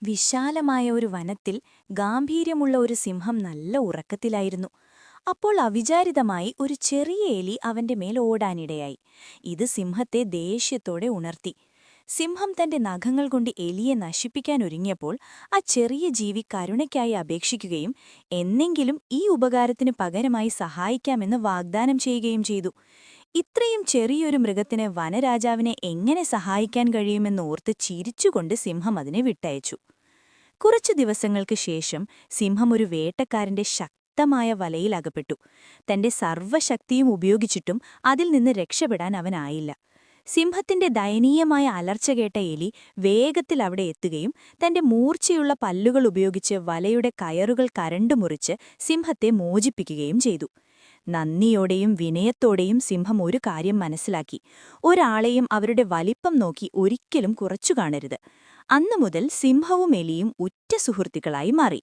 വിശാലമായ ഒരു വനത്തിൽ ഗാംഭീര്യമുള്ള ഒരു സിംഹം നല്ല ഉറക്കത്തിലായിരുന്നു. അപ്പോൾ അവിചാരിതമായി ഒരു ചെറിയ എലി അവന്റെ മേൽ ഓടാനിടയായി. ഇത് സിംഹത്തെ ദേഷ്യത്തോടെ ഉണർത്തി. സിംഹം തന്റെ നഖങ്ങൾ കൊണ്ട് എലിയെ നശിപ്പിക്കാനൊരുങ്ങിയപ്പോൾ ആ ചെറിയ ജീവി കരുണയ്ക്കായി അപേക്ഷിക്കുകയും എന്നെങ്കിലും ഈ ഉപകാരത്തിന് പകരമായി സഹായിക്കാമെന്ന് വാഗ്ദാനം ചെയ്യുകയും ചെയ്തു. ഇത്രയും ചെറിയൊരു മൃഗത്തിന് വനരാജാവിനെ എങ്ങനെ സഹായിക്കാൻ കഴിയുമെന്നോർത്ത് ചിരിച്ചുകൊണ്ട് സിംഹം അതിനെ വിട്ടയച്ചു. കുറച്ചു ദിവസങ്ങൾക്ക് ശേഷം സിംഹം ഒരു വേട്ടക്കാരന്റെ ശക്തമായ വലയിൽ അകപ്പെട്ടു. തന്റെ സർവ്വശക്തിയും ഉപയോഗിച്ചിട്ടും അതിൽ നിന്ന് രക്ഷപ്പെടാൻ അവനായില്ല. സിംഹത്തിന്റെ ദയനീയമായ അലർച്ച കേട്ട എലി വേഗത്തിൽ അവിടെ എത്തുകയും തന്റെ മൂർച്ചയുള്ള പല്ലുകൾ ഉപയോഗിച്ച് വലയുടെ കയറുകൾ കരണ്ടു മുറിച്ച് സിംഹത്തെ മോചിപ്പിക്കുകയും ചെയ്തു. നന്ദിയോടെയും വിനയത്തോടെയും സിംഹം ഒരു കാര്യം മനസ്സിലാക്കി: ഒരാളെയും അവരുടെ വലിപ്പം നോക്കി ഒരിക്കലും കുറച്ചു കാണരുത്. അന്നുമുതൽ സിംഹവും എലിയും ഉറ്റ സുഹൃത്തുക്കളായി മാറി.